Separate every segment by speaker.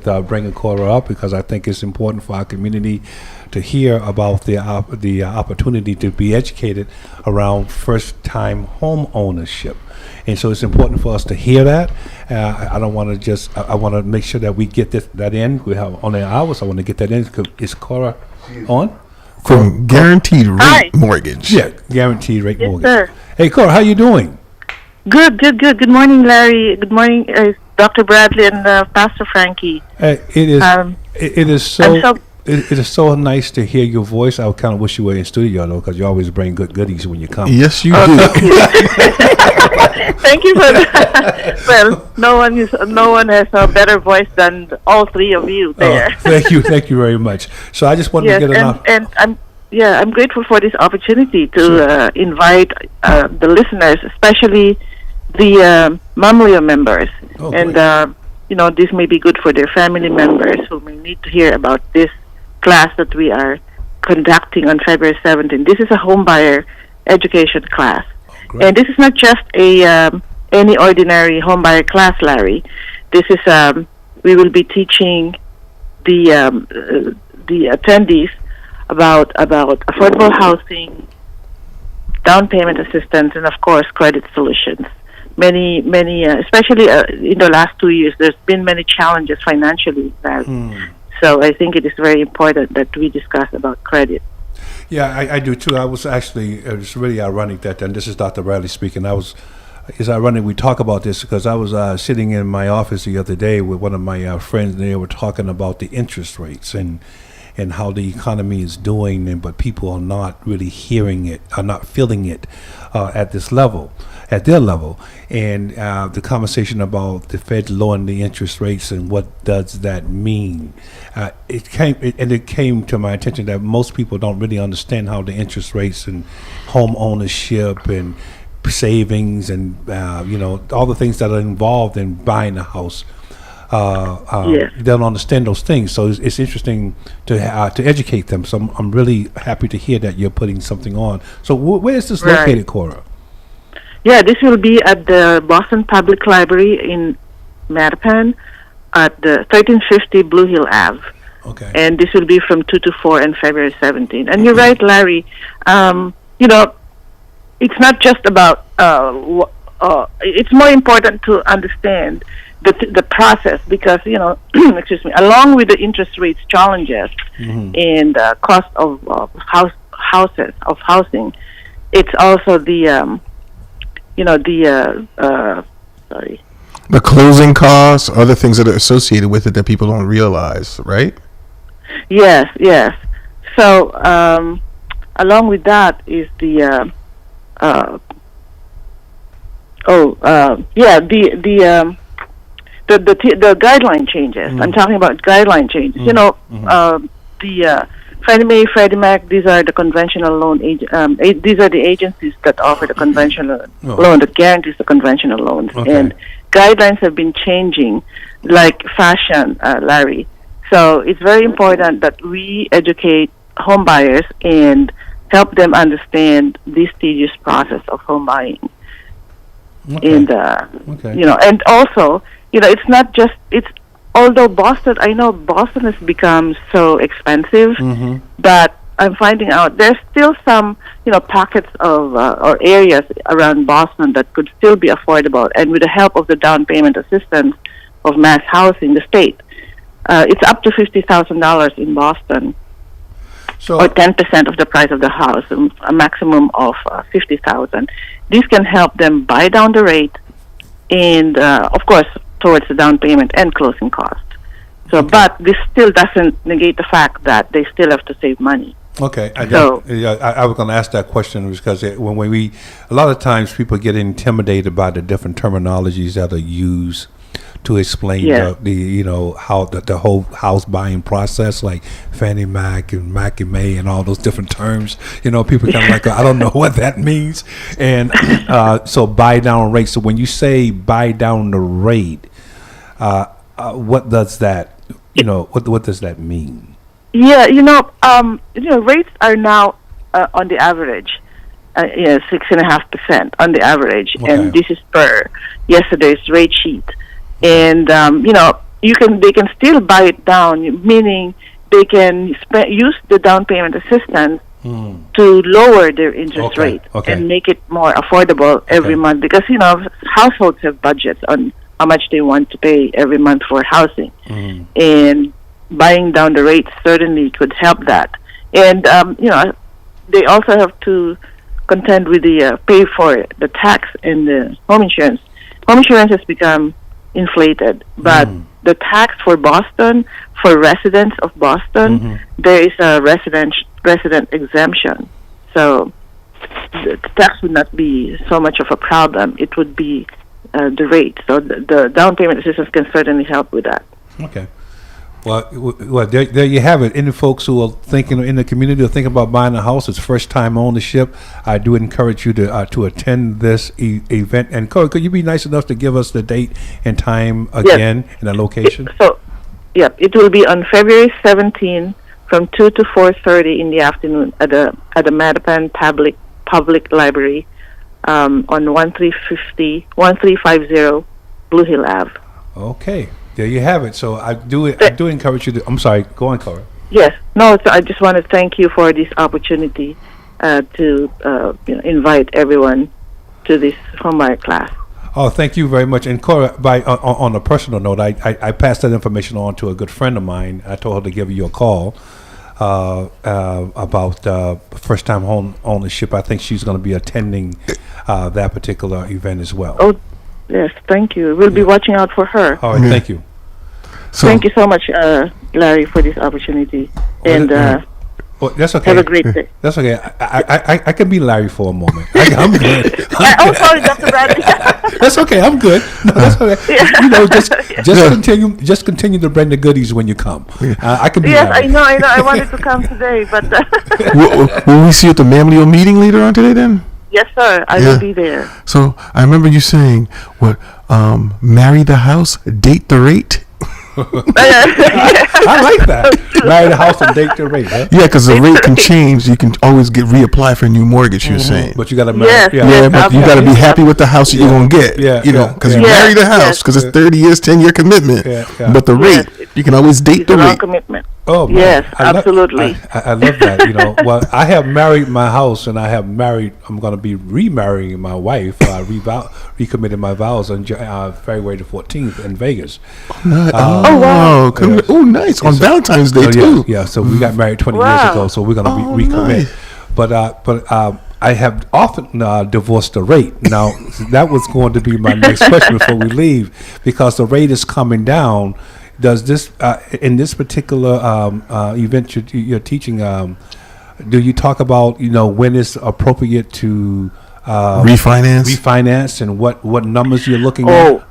Speaker 1: bringing Cora up because I think it's important for our community to hear about the opportunity to be educated around first-time home ownership. And so it's important for us to hear that. I don't want to just, I want to make sure that we get that in. We have only an hour, so I want to get that in. Is Cora on?
Speaker 2: From Guaranteed Rate Mortgage.
Speaker 1: Yeah, Guaranteed Rate
Speaker 3: Yes,
Speaker 1: Mortgage.
Speaker 3: sir.
Speaker 1: Hey, Cora, how you doing?
Speaker 3: Good. Good morning, Larry. Good morning, Dr. Bradley and Pastor Frankie.
Speaker 1: It is. It is so.
Speaker 3: I'm so
Speaker 1: It is so nice to hear your voice. I kind of wish you were in studio though, because you always bring good goodies when you come.
Speaker 2: Yes, you do.
Speaker 3: Thank you for that. Well, no one has a better voice than all three of you there.
Speaker 1: Thank you very much. So I just wanted to get enough.
Speaker 3: And I'm grateful for this opportunity to invite the listeners, especially the MAMLEO members, and this may be good for their family members who may need to hear about this class that we are conducting on February 17th. This is a homebuyer education class. And this is not just any ordinary homebuyer class, Larry. This is we will be teaching the attendees about affordable housing, down payment assistance, and of course credit solutions. Many, especially in the last 2 years, there's been many challenges financially, Larry. So I think it is very important that we discuss about credit.
Speaker 1: Yeah, I do too. I was actually, it's really ironic that, and this is Dr. Bradley speaking, it's ironic we talk about this because I was sitting in my office the other day with one of my friends, and they were talking about the interest rates and how the economy is doing, but people are not really hearing it, are not feeling it at their level. And the conversation about the Fed lowering the interest rates and what does that mean, it came to my attention that most people don't really understand how the interest rates and home ownership and savings and all the things that are involved in buying a house. They don't understand those things, so it's interesting to educate them. So I'm really happy to hear that you're putting something on. So where is this located, Cora?
Speaker 3: Yeah, this will be at the Boston Public Library in Mattapan at the 1350 Blue Hill Ave.
Speaker 1: Okay.
Speaker 3: And this will be from 2 to 4 on February 17th. And you're right, Larry. It's not just about. It's more important to understand the process because excuse me, along with the interest rates challenges and cost of housing, it's also the
Speaker 2: the closing costs, other things that are associated with it that people don't realize, right?
Speaker 3: Yes. So along with that is the the guideline changes. I'm talking about guideline changes. The Fannie Mae, Freddie Mac, these are the conventional loan these are the agencies that offer the conventional loan, that guarantees the conventional loans.
Speaker 1: Okay.
Speaker 3: And guidelines have been changing like fashion, Larry. So it's very important that we educate home buyers and help them understand this tedious process of home buying.
Speaker 1: Okay.
Speaker 3: And and also, it's not just although I know Boston has become so expensive, but I'm finding out there's still some, pockets of or areas around Boston that could still be affordable. And with the help of the down payment assistance of Mass Housing, the state, it's up to $50,000 in Boston, or 10% of the price of the house, a maximum of $50,000. This can help them buy down the rate, and of course, towards the down payment and closing cost. So, but this still doesn't negate the fact that they still have to save money.
Speaker 1: Okay, I was going to ask that question because when a lot of times people get intimidated by the different terminologies that are used to explain how the whole house buying process, like Fannie Mac and Mackie May and all those different terms. People kind of like, I don't know what that means. And so buy down rate. So when you say buy down the rate, what does that what does that mean?
Speaker 3: Yeah, rates are now on the average, 6.5% on the average, and this is per yesterday's rate sheet. And they can still buy it down, meaning they can use the down payment assistance to lower their interest rate and make it more affordable every month, because households have budgets on how much they want to pay every month for housing, and buying down the rates certainly could help that. And they also have to contend with the pay for the tax and the home insurance. Home insurance has become inflated, but the tax for Boston, for residents of Boston, there is a resident exemption. So the tax would not be so much of a problem. It would be the rate. So the down payment assistance can certainly help with that.
Speaker 1: Okay. Well, there you have it. Any folks who are thinking in the community or thinking about buying a house, it's first-time ownership, I do encourage you to attend this event. And Cora, could you be nice enough to give us the date and time again and the location?
Speaker 3: It will be on February 17 from 2 to 4:30 in the afternoon at the Mattapan Public Library on 1350 Blue Hill Ave.
Speaker 1: Okay. There you have it. So I do encourage you to. I'm sorry. Go on, Cora.
Speaker 3: Yes. No. I just want to thank you for this opportunity to invite everyone to this homebuyer class.
Speaker 1: Oh, thank you very much. And Cora, on a personal note, I passed that information on to a good friend of mine. I told her to give you a call about first-time home ownership. I think she's going to be attending that particular event as well.
Speaker 3: Oh. Yes, thank you. We'll be watching out for her.
Speaker 1: All right, thank you.
Speaker 3: So thank you so much, Larry, for this opportunity. And
Speaker 1: that's okay.
Speaker 3: Have a great day.
Speaker 1: That's okay. I can be Larry for a moment. I'm good.
Speaker 3: I'm sorry, Dr. Bradley.
Speaker 1: That's okay. I'm good. No, that's okay. Just continue to bring the goodies when you come. I can be.
Speaker 3: Yes,
Speaker 1: Larry.
Speaker 3: I know. I wanted to come today, but
Speaker 2: will we see you at the MAMLEO meeting later on today then?
Speaker 3: Yes, sir. I will be there.
Speaker 2: So I remember you saying, marry the house, date the rate?
Speaker 1: I like that. Marry the house and date the rate. Huh?
Speaker 2: Yeah, because the rate can change. You can always reapply for a new mortgage, you were saying.
Speaker 1: But you got to marry.
Speaker 2: Yes, but you got to be happy with the house that you're going to get. Because you marry the house because it's 30 years, 10-year commitment. But the rate, you can always date the rate.
Speaker 3: Commitment.
Speaker 1: Oh, man.
Speaker 3: Yes, absolutely.
Speaker 1: I love that. Well, I have married my house, and I'm going to be remarrying my wife. I recommitted my vows on February the 14th in Vegas.
Speaker 2: Wow. Yes. Oh, nice. On Valentine's Day, too.
Speaker 1: Yeah, so we got married 20 years ago, so we're going to recommit. Nice. But I have often divorced the rate. Now, that was going to be my next question before we leave, because the rate is coming down. Does this in this particular event you're teaching? Do you talk about when it's appropriate to refinance and what numbers you're looking at?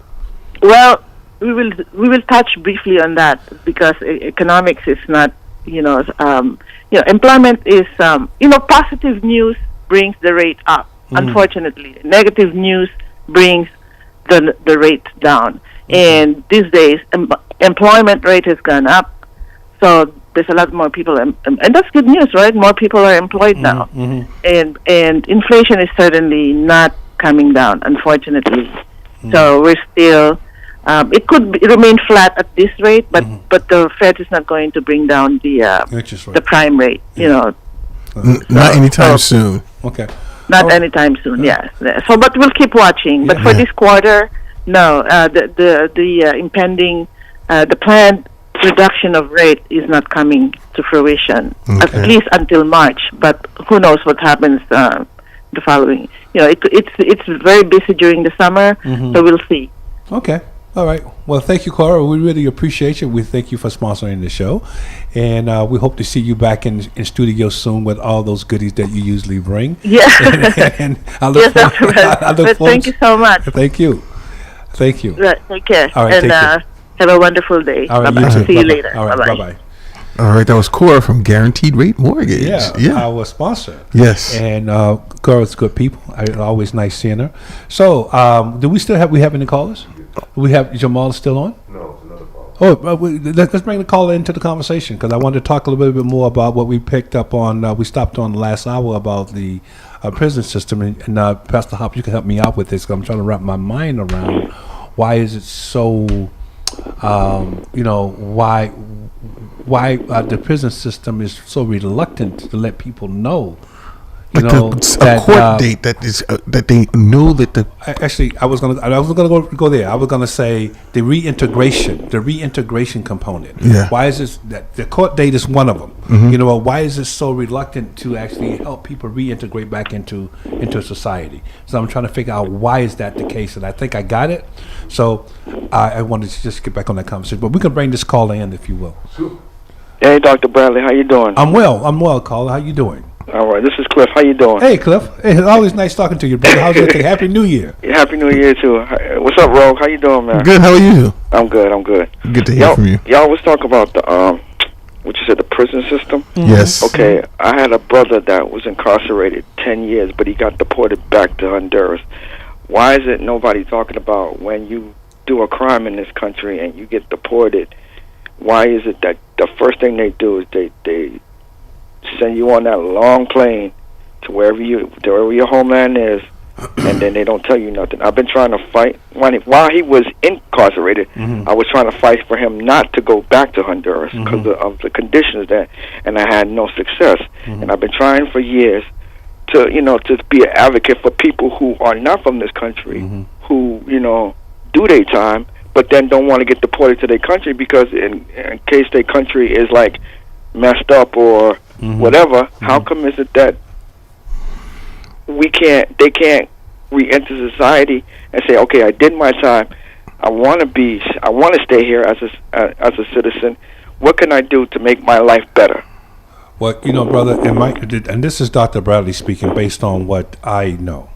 Speaker 3: Well, we will touch briefly on that, because economics is not employment is positive news brings the rate up. Unfortunately, negative news brings the rate down. And these days, employment rate has gone up, so there's a lot more people, and that's good news, right? More people are employed now, and inflation is certainly not coming down, unfortunately. So we're still, it could remain flat at this rate, but the Fed is not going to bring down the prime rate,
Speaker 2: not anytime soon.
Speaker 1: Okay.
Speaker 3: Not anytime soon. Yes. So, but we'll keep watching. But for this quarter. No, the impending, the planned reduction of rate is not coming to fruition, at least until March. But who knows what happens the following? It's very busy during the summer, so we'll see.
Speaker 1: Okay. All right. Well, thank you, Cora. We really appreciate you. We thank you for sponsoring the show, and we hope to see you back in studio soon with all those goodies that you usually bring.
Speaker 3: Yeah.
Speaker 1: and I look forward. I look forward.
Speaker 3: Thank you so much.
Speaker 1: Thank you. Thank you.
Speaker 3: Right, take care.
Speaker 1: All right,
Speaker 3: and have a wonderful day.
Speaker 1: All right,
Speaker 3: bye-bye. See you later.
Speaker 1: All right, bye-bye.
Speaker 2: All right, that was Cora from Guaranteed Rate Mortgage.
Speaker 1: Yeah. Our sponsor.
Speaker 2: Yes.
Speaker 1: And Cora's good people. Always nice seeing her. So, do we have any callers? Do we have Jamal still on?
Speaker 4: No, it's another call.
Speaker 1: Oh, let's bring the caller into the conversation, because I wanted to talk a little bit more about what we picked up on. We stopped on the last hour about the prison system, and Pastor Hop, you can help me out with this, because I'm trying to wrap my mind around why is it so why the prison system is so reluctant to let people know.
Speaker 2: A court date that they know that the.
Speaker 1: Actually, I was gonna go there. I was gonna say the reintegration component.
Speaker 2: Yeah.
Speaker 1: Why is this that the court date is one of them? Mm-hmm. Why is it so reluctant to actually help people reintegrate back into society? So I'm trying to figure out why is that the case, and I think I got it. So I wanted to just get back on that conversation, but we can bring this caller in if you will.
Speaker 4: Sure. Hey, Dr. Bradley, how you doing?
Speaker 1: I'm well, caller. How you doing?
Speaker 4: All right, this is Cliff. How you doing?
Speaker 1: Hey, Cliff. Hey, it's always nice talking to you, brother. How's everything? Happy New Year.
Speaker 4: Yeah, Happy New Year, too. What's up, Rogue? How you doing, man?
Speaker 2: Good. How are you?
Speaker 4: I'm good.
Speaker 2: Good to hear from you.
Speaker 4: Y'all was talking about the, what you said, the prison system?
Speaker 2: Mm-hmm. Yes.
Speaker 4: Okay, I had a brother that was incarcerated 10 years, but he got deported back to Honduras. Why is it nobody talking about when you do a crime in this country and you get deported, why is it that the first thing they do is they send you on that long plane to wherever your homeland is, and then they don't tell you nothing? I've been trying to fight while he was incarcerated. Mm-hmm. I was trying to fight for him not to go back to Honduras because of the conditions there, and I had no success. Mm-hmm. And I've been trying for years to be an advocate for people who are not from this country, who do their time, but then don't want to get deported to their country because in case their country is like messed up or whatever. How come is it that they can't re-enter society and say, okay, I did my time, I want to stay here as a citizen. What can I do to make my life better?
Speaker 1: Well, brother, and this is Dr. Bradley speaking based on what I know.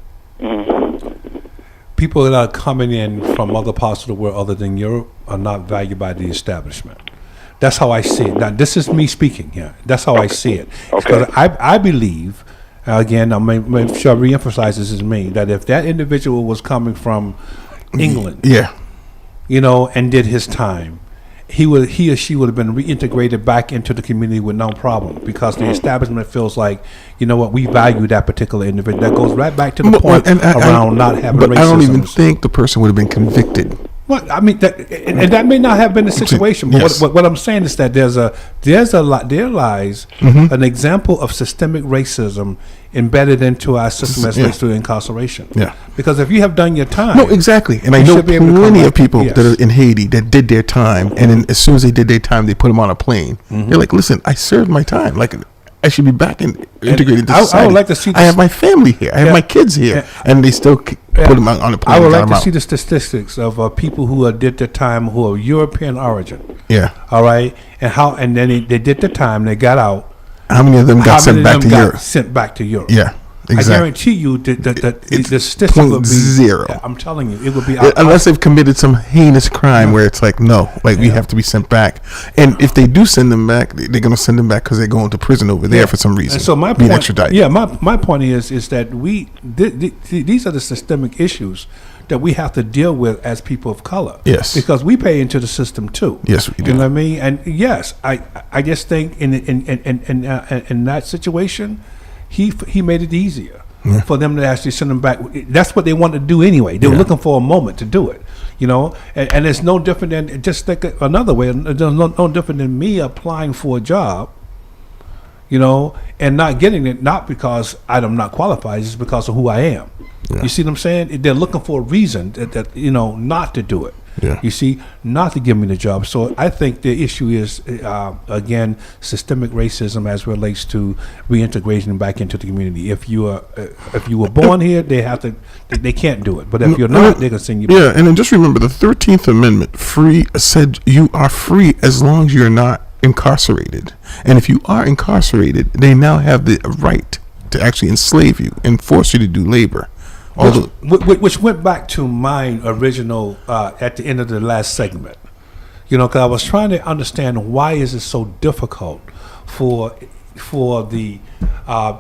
Speaker 1: People that are coming in from other parts of the world other than Europe are not valued by the establishment. That's how I see it. Now, this is me speaking here. That's how I see it.
Speaker 4: Okay.
Speaker 1: Because I believe, again, I'm make sure I reemphasize this is me, that if that individual was coming from England, and did his time, he or she would have been reintegrated back into the community with no problem, because the establishment feels like, we value that particular individual. That goes right back to the point around not having racism.
Speaker 2: But I don't even think the person would have been convicted.
Speaker 1: Well, I mean, that may not have been the situation. But
Speaker 2: yes.
Speaker 1: what I'm saying is that there lies an example of systemic racism embedded into our system as relates to incarceration.
Speaker 2: Yeah.
Speaker 1: Because if you have done your time,
Speaker 2: no, exactly, and I know plenty of people that are in Haiti that did their time, and then as soon as they did their time, they put them on a plane. They're like, "Listen, I served my time. Like, I should be back integrated into society.
Speaker 1: I would like to see.
Speaker 2: I have my family here. I have my kids here, and they still put them on a plane."
Speaker 1: I would like to see the statistics of people who did their time who are European origin.
Speaker 2: Yeah.
Speaker 1: All right, and then they did their time. They got out.
Speaker 2: How many of them got sent back to Europe?
Speaker 1: Sent back to Europe.
Speaker 2: Yeah. Exactly.
Speaker 1: I guarantee you that the statistic would be
Speaker 2: 0.
Speaker 1: I'm telling you, it would be
Speaker 2: unless they've committed some heinous crime where it's like, no, we have to be sent back. And if they do send them back, they're going to send them back because they're going to prison over there for some reason.
Speaker 1: And so my point, my point is that these are the systemic issues that we have to deal with as people of color.
Speaker 2: Yes.
Speaker 1: Because we pay into the system too.
Speaker 2: Yes, we do.
Speaker 1: You know what I mean? And yes, I just think in that situation, he made it easier for them to actually send them back. That's what they wanted to do anyway. They were looking for a moment to do it, and it's no different than, just think another way, it's no different than me applying for a job, and not getting it, not because I'm not qualified, it's because of who I am. Yeah. You see what I'm saying? They're looking for a reason that not to do it.
Speaker 2: Yeah.
Speaker 1: You see, not to give me the job. So I think the issue is, again, systemic racism as relates to reintegration back into the community. If you were born here, they can't do it. But if you're not, they're gonna send you back.
Speaker 2: Yeah, and then just remember the 13th Amendment said you are free as long as you're not incarcerated. And if you are incarcerated, they now have the right to actually enslave you and force you to do labor.
Speaker 1: Which went back to my original at the end of the last segment, because I was trying to understand why is it so difficult for the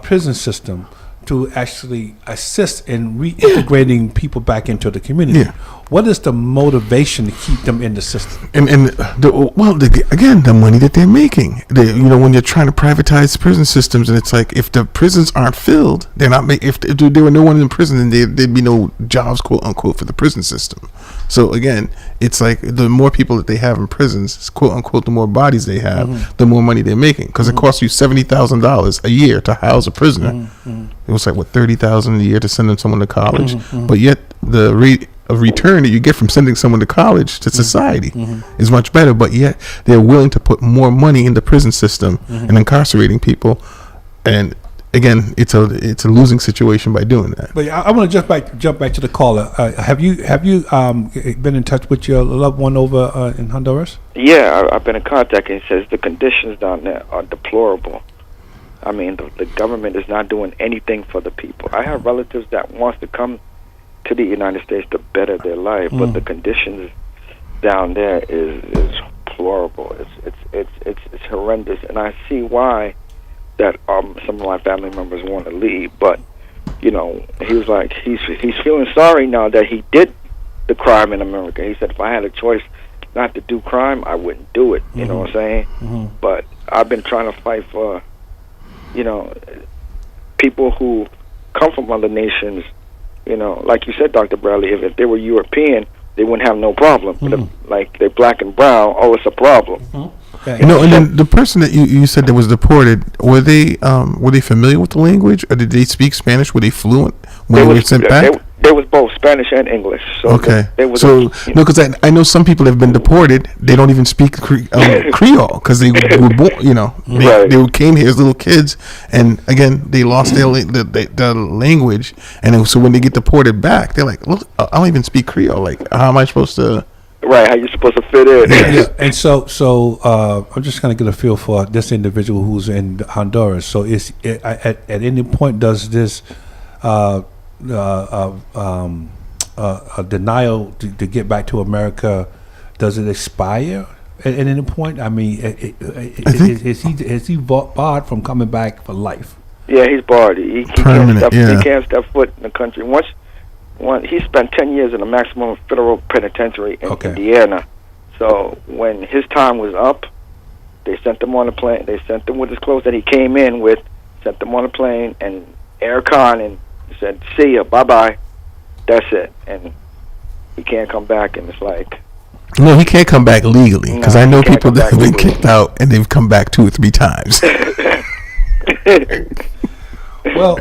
Speaker 1: prison system to actually assist in reintegrating people back into the community.
Speaker 2: Yeah.
Speaker 1: what is the motivation to keep them in the system?
Speaker 2: And again, the money that they're making. When you're trying to privatize prison systems, and it's like if the prisons aren't filled, they're not. If there were no one in prison, then there'd be no jobs, quote unquote, for the prison system. So again, it's like the more people that they have in prisons, quote unquote, the more bodies they have, the more money they're making. Because it costs you $70,000 a year to house a prisoner. It was like $30,000 a year to send someone to college, but yet the rate of return that you get from sending someone to college to society is much better. But yet they're willing to put more money in the prison system and incarcerating people. And again, it's a losing situation by doing that.
Speaker 1: But I want to jump back to the caller. Have you been in touch with your loved one over in Honduras?
Speaker 4: Yeah, I've been in contact, and he says the conditions down there are deplorable. I mean, the government is not doing anything for the people. I have relatives that wants to come to the United States to better their life, but the conditions down there is deplorable. It's horrendous, and I see why that some of my family members want to leave. But he was like, he's feeling sorry now that he did the crime in America. He said, if I had a choice not to do crime, I wouldn't do it. You know what I'm saying? But I've been trying to fight for people who come from other nations. Like you said, Dr. Bradley, if they were European, they wouldn't have no problem. But if, like, they're black and brown, it's a problem.
Speaker 2: And then the person that you said that was deported, were they familiar with the language, or did they speak Spanish? Were they fluent when they were sent back?
Speaker 4: They was both Spanish and English. So
Speaker 2: okay. Because I know some people have been deported. They don't even speak Creole because they were born. They came here as little kids, and again they lost their language. And so when they get deported back, they're like, "Look, I don't even speak Creole. Like, how am I supposed to?"
Speaker 4: Right, how you supposed to fit in?
Speaker 1: Yeah. And so I'm just going to get a feel for this individual who's in Honduras. So at any point does this a denial to get back to America, does it expire at any point? I mean, is he barred from coming back for life?
Speaker 4: Yeah, he's barred. He can't step foot in the country. Once he spent 10 years in a maximum federal penitentiary in Indiana. So when his time was up, they sent him on a plane. They sent him with his clothes that he came in with, sent him on a plane, and Air Con, and said, "See ya, bye-bye." That's it. And he can't come back, and it's like...
Speaker 2: No, he can't come back legally, because I know people that have been kicked out, and they've come back 2 or 3 times.
Speaker 1: Well,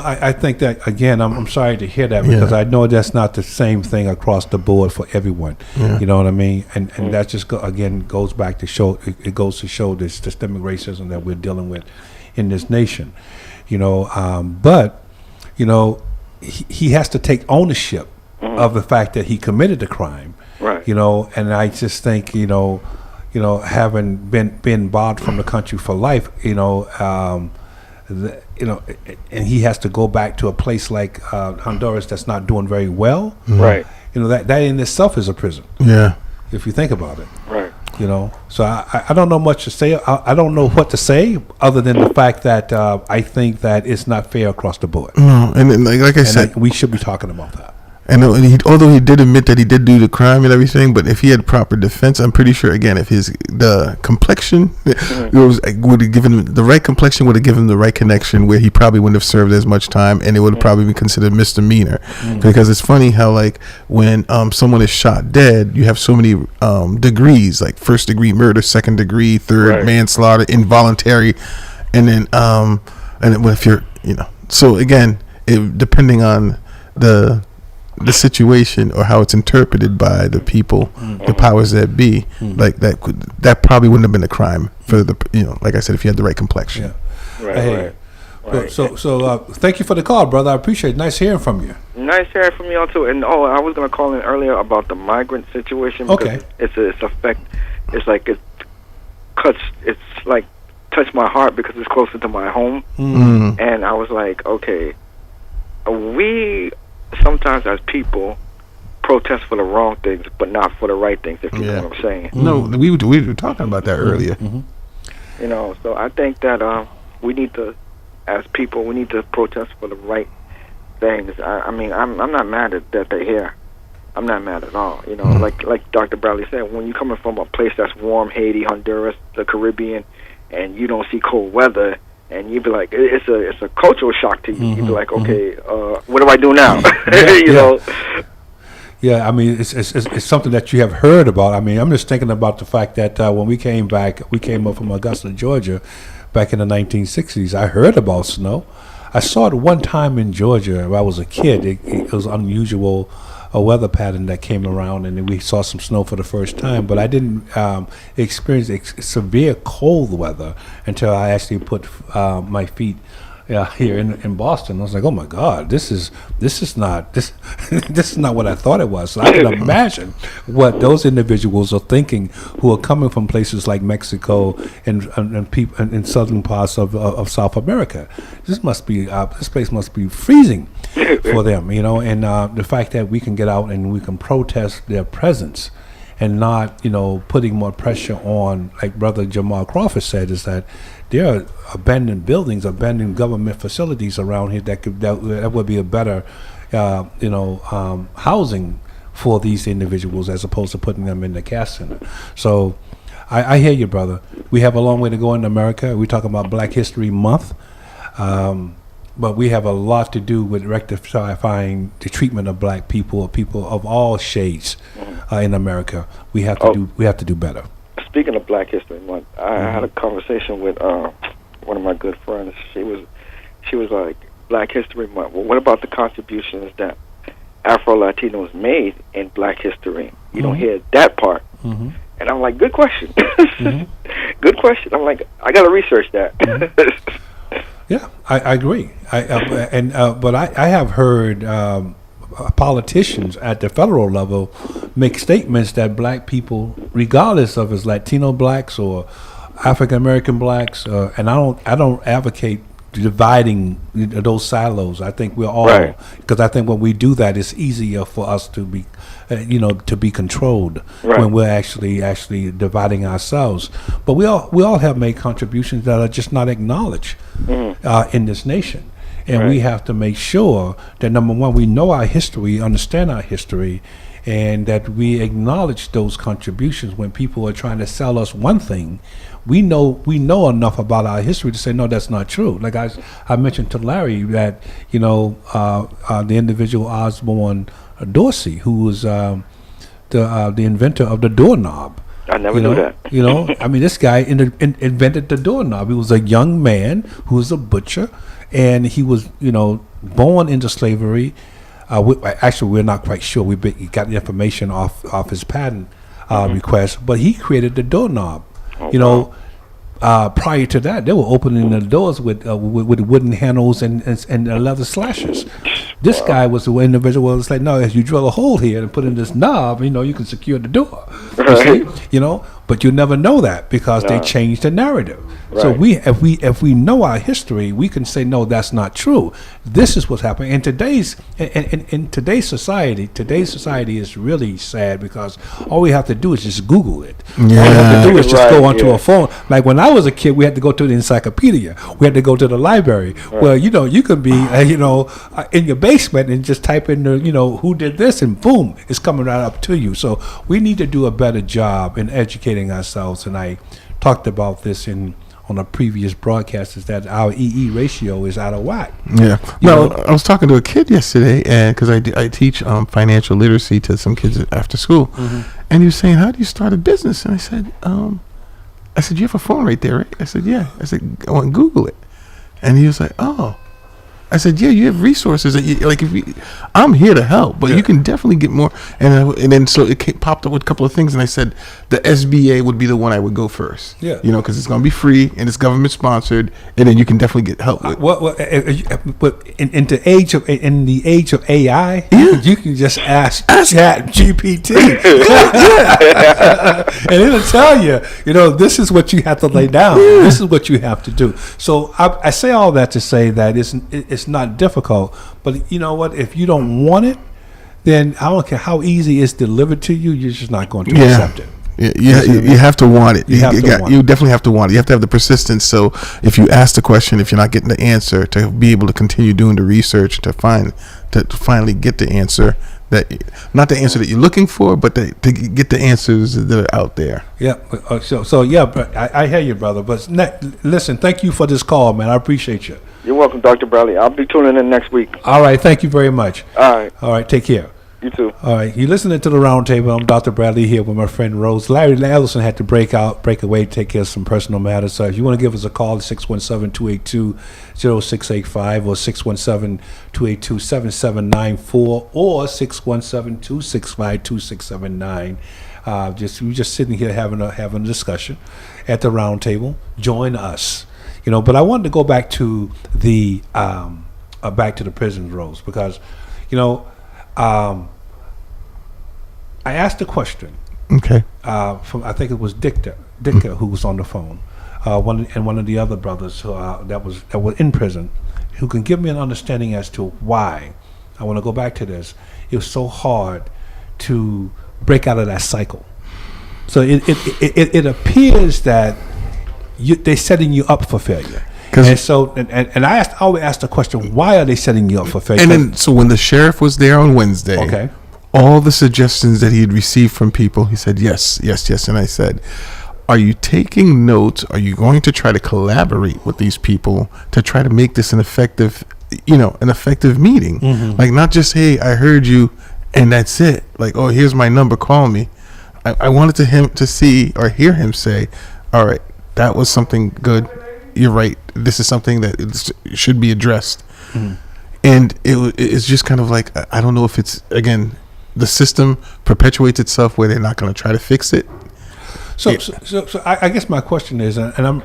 Speaker 1: I think that, again, I'm sorry to hear that, because I know that's not the same thing across the board for everyone. Yeah. You know what I mean? And that just, goes back to show, it goes to show this systemic racism that we're dealing with in this nation. But he has to take ownership of the fact that he committed the crime.
Speaker 4: Right.
Speaker 1: And I just think, having been barred from the country for life, and he has to go back to a place like Honduras that's not doing very well.
Speaker 4: Right.
Speaker 1: That in itself is a prison.
Speaker 2: Yeah.
Speaker 1: If you think about it.
Speaker 4: Right.
Speaker 1: So I don't know much to say. I don't know what to say other than the fact that I think that it's not fair across the board.
Speaker 2: No, and like I said,
Speaker 1: we should be talking about that.
Speaker 2: And although he did admit that he did do the crime and everything, but if he had proper defense, I'm pretty sure, again, if the complexion would have given him the right complexion, would have given him the right connection, where he probably wouldn't have served as much time, and it would have probably been considered misdemeanor. Because it's funny how, like, when someone is shot dead, you have so many degrees, like 1st degree murder, 2nd degree, 3rd manslaughter, involuntary, and then if you're so again, depending on the situation or how it's interpreted by the people, the powers that be, like that probably wouldn't have been a crime for the like I said, if you had the right complexion.
Speaker 4: Yeah. Right.
Speaker 1: So thank you for the call, brother. I appreciate it. Nice hearing from you.
Speaker 4: Nice hearing from you all too. And I was gonna call in earlier about the migrant situation. Because it's effect. It's like it cuts. It's like touched my heart because it's closer to my home. And I was like, okay, we sometimes as people protest for the wrong things, but not for the right things, if you know what I'm saying.
Speaker 2: No, we were talking about that earlier.
Speaker 4: So I think that we need to, as people, we need to protest for the right things. I mean, I'm not mad at that they're here. I'm not mad at all. You know, like Dr. Bradley said, when you're coming from a place that's warm, Haiti, Honduras, the Caribbean, and you don't see cold weather, and you be like, it's a cultural shock to you. You be like, okay, what do I do now? You know.
Speaker 1: Yeah, I mean, it's something that you have heard about. I mean, I'm just thinking about the fact that when we came up from Augusta, Georgia, back in the 1960s. I heard about snow. I saw it one time in Georgia when I was a kid. It was unusual, a weather pattern that came around, and we saw some snow for the first time. But I didn't experience severe cold weather until I actually put my feet here in Boston. I was like, oh my God, this is not this is not what I thought it was. So I can imagine what those individuals are thinking who are coming from places like Mexico and people in southern parts of South America. This place must be freezing for them, you know. And the fact that we can get out and we can protest their presence and not, you know, putting more pressure on, like Brother Jamal Crawford said, is that there are abandoned buildings, abandoned government facilities around here that would be a better, housing for these individuals as opposed to putting them in the cash center. So I hear you, brother. We have a long way to go in America. We're talking about Black History Month, but we have a lot to do with rectifying the treatment of black people, or people of all shades in America. We have to do better.
Speaker 4: Speaking of Black History Month, I had a conversation with one of my good friends. She was like, Black History Month. Well, what about the contributions that Afro-Latinos made in Black history? You don't hear that part. And I'm like, good question. Good question. I'm like, I got to research that.
Speaker 1: Yeah, I agree. But I have heard politicians at the federal level make statements that black people, regardless of as Latino blacks or African American blacks, and I don't advocate dividing those silos. I think we're all, because I think when we do that, it's easier for us to be, to be controlled when we're actually dividing ourselves. But we all have made contributions that are just not acknowledged in this nation. And we have to make sure that, number one, we know our history, understand our history, and that we acknowledge those contributions. When people are trying to sell us one thing, we know enough about our history to say, no, that's not true. Like I mentioned to Larry that, the individual Osborne Dorsey, who was the inventor of the doorknob.
Speaker 4: I never knew that.
Speaker 1: I mean, this guy invented the doorknob. He was a young man who was a butcher, and he was, born into slavery. Actually, we're not quite sure. We got the information off his patent request, but he created the doorknob. Prior to that, they were opening the doors with wooden handles and leather slashers. This guy was the individual who was like, no, as you drill a hole here and put in this knob, you can secure the door. You see? But you never know that because they changed the narrative. So if we know our history, we can say, no, that's not true. This is what's happening. In today's society is really sad because all we have to do is just Google it. All we have to do is just go onto a phone. Like when I was a kid, we had to go to the encyclopedia. We had to go to the library. Well, you could be, in your basement and just type in who did this, and boom, it's coming right up to you. So we need to do a better job in educating ourselves. And I talked about this on a previous broadcast, is that our EE ratio is out of whack. Yeah.
Speaker 2: I was talking to a kid yesterday, and because I teach financial literacy to some kids after school, and he was saying, how do you start a business? And I said, you have a phone right there, right? I said, yeah. I said, go and Google it. And he was like, oh. I said, yeah, you have resources. I'm here to help, but you can definitely get more. And then so it popped up with a couple of things, and I said the SBA would be the one I would go first. Yeah, because it's going to be free and it's government sponsored, and then you can definitely get help with.
Speaker 1: But in the age of AI, you can just ask Chat GPT, and it'll tell you, this is what you have to lay down. This is what you have to do. So I say all that to say that it's not difficult, but you know what? If you don't want it, then I don't care how easy it's delivered to you. You're just not going to accept it.
Speaker 2: You have to want it. You definitely have to want it. You have to have the persistence. So if you ask the question, if you're not getting the answer, to be able to continue doing the research to finally get the answer, not the answer that you're looking for, but to get the answers that are out there.
Speaker 1: Yeah. So yeah, but I hear you, brother. But listen, thank you for this call, man. I appreciate you.
Speaker 4: You're welcome, Dr. Bradley. I'll be tuning in next week.
Speaker 1: All right. Thank you very much.
Speaker 4: All
Speaker 1: right. Take care.
Speaker 4: You too.
Speaker 1: All right. You're listening to the Roundtable. I'm Dr. Bradley here with my friend Rose. Larry Ellison had to break away, take care of some personal matters. So if you want to give us a call, 617-282-0685 or 617-282-7794 or 617-265-2679. We're just sitting here having a discussion at the Roundtable. Join us. But I wanted to go back to the prison, Rose, because I asked a question.
Speaker 2: Okay.
Speaker 1: From I think it was Dicta who was on the phone, one of the other brothers that was in prison, who can give me an understanding as to why. I want to go back to this. It was so hard to break out of that cycle. So it appears that they're setting you up for failure. And so, and I always asked the question, why are they setting you up for failure?
Speaker 2: And then, so when the sheriff was there on Wednesday,
Speaker 1: okay,
Speaker 2: all the suggestions that he had received from people, he said, yes. And I said, are you taking notes? Are you going to try to collaborate with these people to try to make this an effective meeting? Mm-hmm. Like, not just, hey, I heard you, and that's it. Like, oh, here's my number, call me. I wanted to see or hear him say, all right, that was something good. You're right. This is something that should be addressed. Mm-hmm. And it's just kind of like, I don't know if it's, again, the system perpetuates itself where they're not going to try to fix it.
Speaker 1: So I guess my question is, and I'm,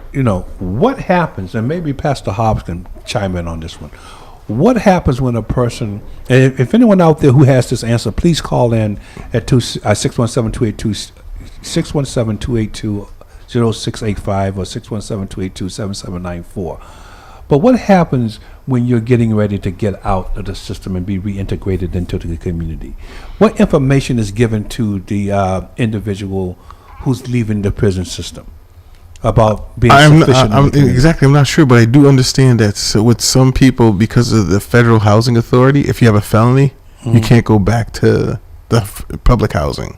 Speaker 1: what happens, and maybe Pastor Hobbs can chime in on this one. What happens when a person, and if anyone out there who has this answer, please call in at 617-282-0685 or 617-282-7794. But what happens when you're getting ready to get out of the system and be reintegrated into the community? What information is given to the individual who's leaving the prison system about being sufficient?
Speaker 2: I'm not sure, but I do understand that with some people, because of the Federal Housing Authority, if you have a felony, you can't go back to the public housing.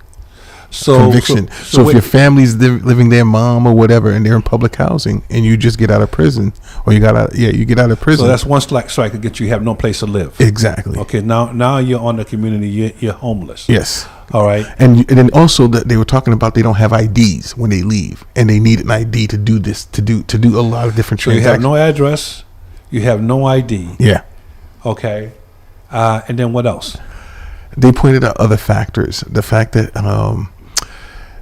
Speaker 2: Conviction. So if your family's living their mom or whatever, and they're in public housing, and you just get out of prison, or you get out of prison.
Speaker 1: So that's one strike against you. Have no place to live.
Speaker 2: Exactly.
Speaker 1: Okay. Now you're on the community. You're homeless.
Speaker 2: Yes.
Speaker 1: All right.
Speaker 2: And then also that they were talking about they don't have IDs when they leave, and they need an ID to do this, to do a lot of different transactions.
Speaker 1: You have no address. You have no ID.
Speaker 2: Yeah.
Speaker 1: Okay. And then what else?
Speaker 2: They pointed out other factors. The fact that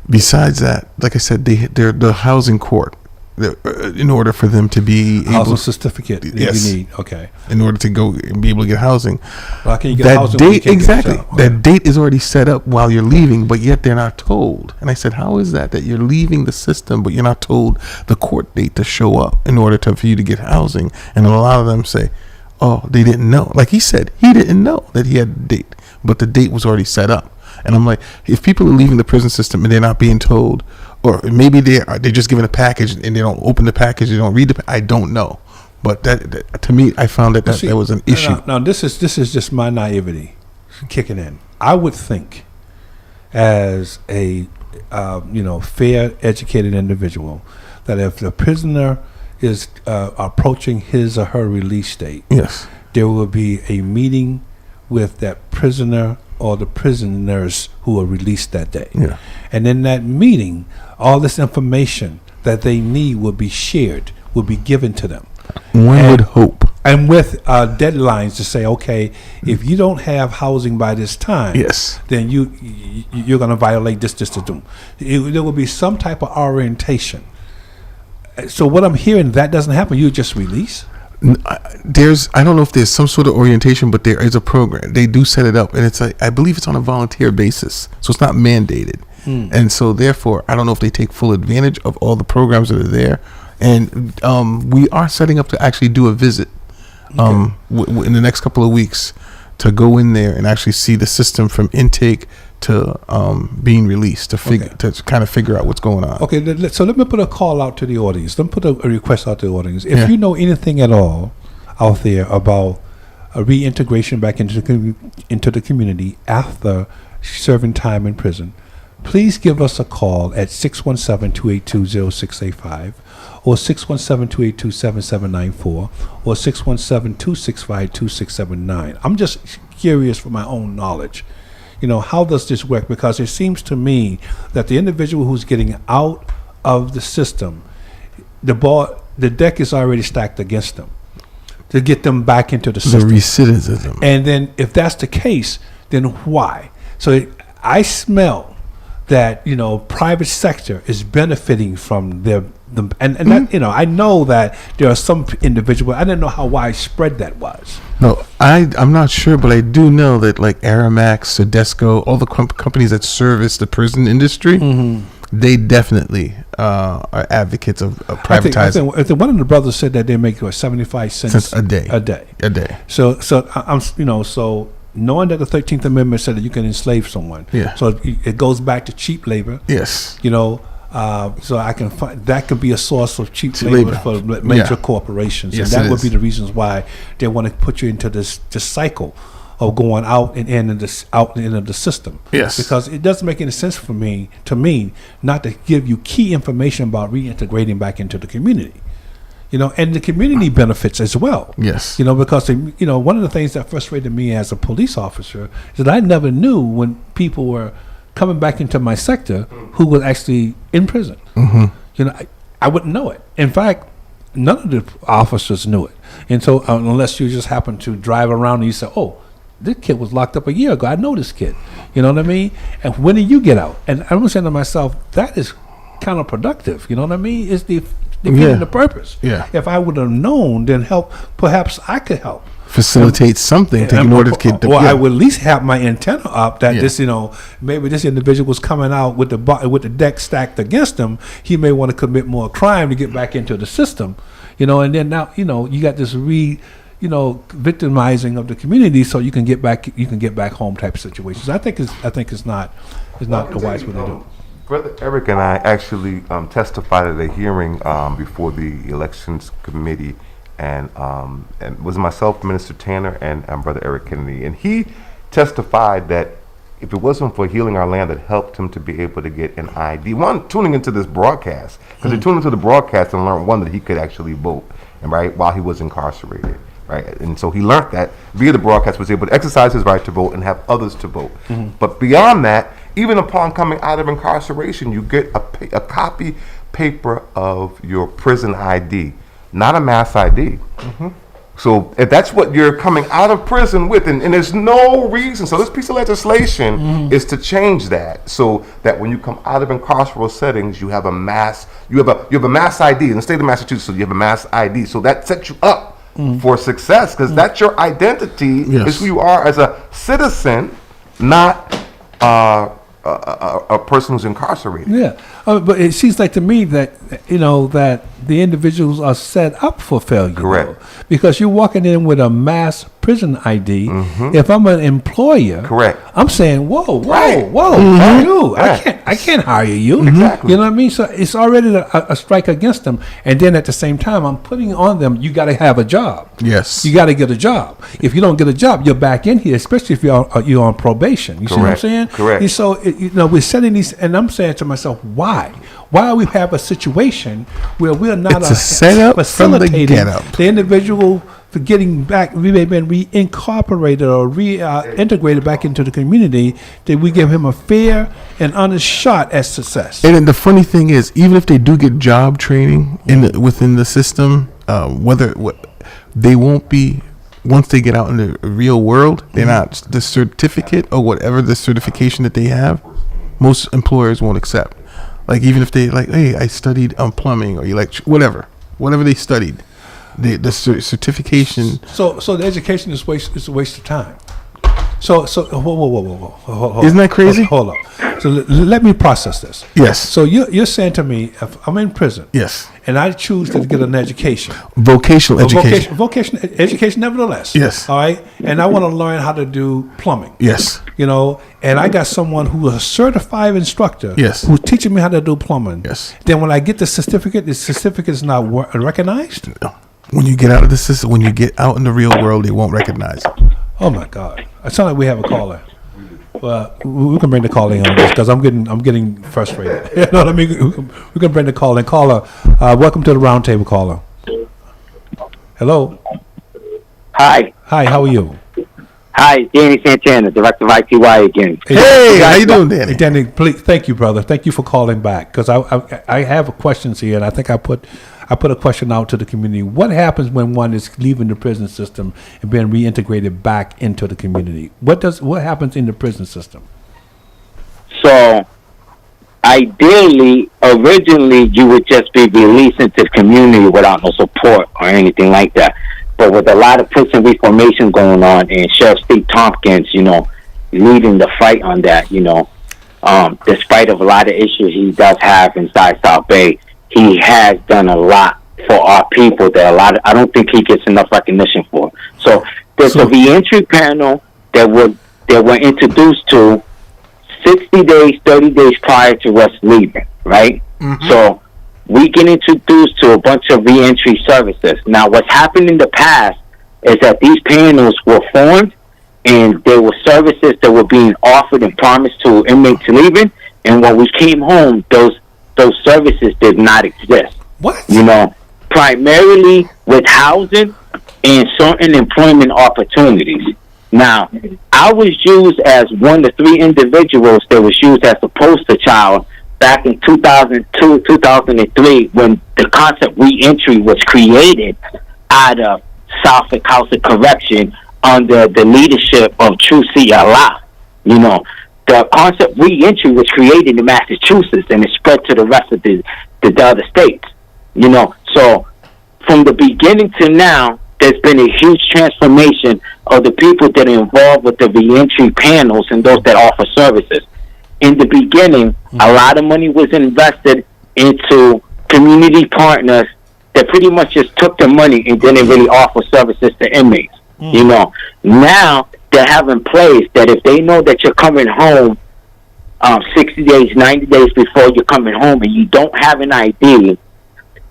Speaker 2: besides that, like I said, they're the housing court. In order for them to be
Speaker 1: housing certificate,
Speaker 2: yes,
Speaker 1: you need. Okay.
Speaker 2: In order to go and be able to get housing.
Speaker 1: Well, how can you get
Speaker 2: that
Speaker 1: housing?
Speaker 2: Date exactly. That date is already set up while you're leaving, but yet they're not told. And I said, how is that you're leaving the system, but you're not told the court date to show up in order for you to get housing? And a lot of them say, oh, they didn't know. Like he said, he didn't know that he had a date, but the date was already set up. And I'm like, if people are leaving the prison system and they're not being told, or maybe they're just given a package and they don't open the package, they don't read I don't know. But that to me, I found that was an issue.
Speaker 1: Now this is just my naivety kicking in. I would think, as a fair, educated individual, that if the prisoner is approaching his or her release date,
Speaker 2: yes,
Speaker 1: there will be a meeting with that prisoner or the prisoners who are released that day.
Speaker 2: Yeah.
Speaker 1: And in that meeting, all this information that they need will be shared, will be given to them.
Speaker 2: One would hope.
Speaker 1: And with deadlines to say, okay, if you don't have housing by this time,
Speaker 2: yes,
Speaker 1: then you're going to violate this. There will be some type of orientation. So what I'm hearing, that doesn't happen. You just release.
Speaker 2: I don't know if there's some sort of orientation, but there is a program. They do set it up, and I believe it's on a volunteer basis, so it's not mandated. And so therefore, I don't know if they take full advantage of all the programs that are there. And we are setting up to actually do a visit in the next couple of weeks to go in there and actually see the system from intake to being released to kind of figure out what's going on.
Speaker 1: Okay, so let me put a call out to the audience. Let me put a request out to the audience. If you know anything at all out there about a reintegration back into the community after serving time in prison, please give us a call at 617-282-0685 or 617-282-7794 or 617-265-2679. I'm just curious for my own knowledge. How does this work? Because it seems to me that the individual who's getting out of the system, the deck is already stacked against them to get them back into the system.
Speaker 2: The recidivism.
Speaker 1: And then if that's the case, then why? So I smell that private sector is benefiting from that, I know that there are some individuals. I didn't know how widespread that was.
Speaker 2: No, I'm not sure, but I do know that like Aramax, Sodesco, all the companies that service the prison industry, they definitely are advocates of privatizing.
Speaker 1: I think one of the brothers said that they make 75 cents
Speaker 2: a day.
Speaker 1: A day.
Speaker 2: So
Speaker 1: I'm so knowing that the 13th Amendment said that you can enslave someone.
Speaker 2: Yeah.
Speaker 1: So it goes back to cheap labor.
Speaker 2: Yes.
Speaker 1: So I can find that could be a source of cheap labor for major corporations,
Speaker 2: Yes,
Speaker 1: and that would be the reasons why they want to put you into this cycle of going out and in of the system.
Speaker 2: Yes.
Speaker 1: Because it doesn't make any sense to me, not to give you key information about reintegrating back into the community. And the community benefits as well.
Speaker 2: Yes.
Speaker 1: Because one of the things that frustrated me as a police officer is that I never knew when people were coming back into my sector who was actually in prison. I wouldn't know it. In fact, none of the officers knew it. And so unless you just happen to drive around and you say, oh, this kid was locked up a year ago. I know this kid. You know what I mean? And when did you get out? And I'm saying to myself, that is counterproductive. You know what I mean? It's defeating the purpose.
Speaker 2: Yeah.
Speaker 1: If I would have known, then perhaps I could help.
Speaker 2: Facilitate something in order to get the.
Speaker 1: I would at least have my antenna up that this, maybe this individual was coming out with the deck stacked against him. He may want to commit more crime to get back into the system, and then now, you got this victimizing of the community so you can get back home type of situations. I think it's not the wise way to do.
Speaker 5: Brother Eric and I actually testified at a hearing before the Elections Committee, and it was myself, Minister Tanner, and Brother Eric Kennedy. And he testified that if it wasn't for Healing Our Land that helped him to be able to get an ID, tuning into this broadcast, because they tuned into the broadcast and learned, that he could actually vote, and while he was incarcerated. Right, and so he learned that via the broadcast, was able to exercise his right to vote and have others to vote. But beyond that, even upon coming out of incarceration, you get a copy paper of your prison ID, not a mass ID. So if that's what you're coming out of prison with, and there's no reason, so this piece of legislation is to change that, so that when you come out of incarceral settings, you have a mass ID in the state of Massachusetts. So you have a mass ID, so that sets you up for success, because that's your identity. Is who you are as a citizen, not a person who's incarcerated.
Speaker 1: Yeah, but it seems like to me that that the individuals are set up for failure.
Speaker 5: Correct.
Speaker 1: Because you're walking in with a mass prison ID. If I'm an employer,
Speaker 5: correct,
Speaker 1: I'm saying, whoa,
Speaker 5: right.
Speaker 1: you, right. I can't hire you.
Speaker 5: Exactly.
Speaker 1: You know what I mean? So it's already a strike against them. And then at the same time, I'm putting on them, you got to have a job.
Speaker 2: Yes.
Speaker 1: You got to get a job. If you don't get a job, you're back in here, especially if you're on probation. You see what I'm saying?
Speaker 5: Correct.
Speaker 1: And so, we're setting these, and I'm saying to myself, why? Why we have a situation where we're not
Speaker 2: it's a setup
Speaker 1: facilitating
Speaker 2: from the
Speaker 1: the individual for getting back, we may have been reincorporated or reintegrated back into the community, that we give him a fair and honest shot at success.
Speaker 2: And then the funny thing is, even if they do get job training within the system, they won't be, once they get out in the real world, they're not, the certificate or whatever the certification that they have, most employers won't accept. Like, even if they hey, I studied plumbing or whatever they studied, the certification.
Speaker 1: So the education is a waste of time. So whoa.
Speaker 2: Isn't that crazy?
Speaker 1: Hold up. So let me process this.
Speaker 2: Yes.
Speaker 1: So you're saying to me, if I'm in prison,
Speaker 2: yes,
Speaker 1: and I choose to get an education,
Speaker 2: vocational education,
Speaker 1: vocational education, nevertheless,
Speaker 2: yes,
Speaker 1: all right, and I want to learn how to do plumbing,
Speaker 2: yes,
Speaker 1: and I got someone who is a certified instructor,
Speaker 2: yes,
Speaker 1: who's teaching me how to do plumbing,
Speaker 2: yes,
Speaker 1: then when I get the certificate is not recognized.
Speaker 2: No. When you get out of the system, when you get out in the real world, they won't recognize it.
Speaker 1: Oh my God! It sounds like we have a caller. Well, we can bring the call in on this because I'm getting frustrated. You know what I mean? We can bring the call in. Caller, welcome to the roundtable, caller. Hello.
Speaker 6: Hi.
Speaker 1: Hi. How are you?
Speaker 6: Hi, Danny Santana, Director of ITY again.
Speaker 2: Hey, how you doing, Danny?
Speaker 1: Hey, Danny, please, thank you, brother. Thank you for calling back because I have questions here, and I think I put a question out to the community. What happens when one is leaving the prison system and being reintegrated back into the community? What happens in the prison system?
Speaker 6: So, ideally, originally, you would just be released into the community without no support or anything like that. But with a lot of prison reformation going on, and Sheriff Steve Tompkins, leading the fight on that, despite of a lot of issues he does have inside South Bay, he has done a lot for our people that I don't think he gets enough recognition for. So there's a reentry panel that we're introduced to 60 days, 30 days prior to us leaving, right? Mm-hmm. So we get introduced to a bunch of reentry services. Now, what's happened in the past is that these panels were formed, and there were services that were being offered and promised to inmates leaving, and when we came home, those services did not exist.
Speaker 1: What?
Speaker 6: Primarily with housing and certain employment opportunities. Now, I was used as one of 3 individuals that was used as a poster child back in 2002, 2003, when the concept reentry was created out of Suffolk House of Correction under the leadership of True C.L.I. The concept reentry was created in Massachusetts and it spread to the rest of the other states. So from the beginning to now, there's been a huge transformation of the people that are involved with the reentry panels and those that offer services. In the beginning, a lot of money was invested into community partners that pretty much just took the money and didn't really offer services to inmates. Now they have in place that if they know that you're coming home 60 days, 90 days before you're coming home and you don't have an ID,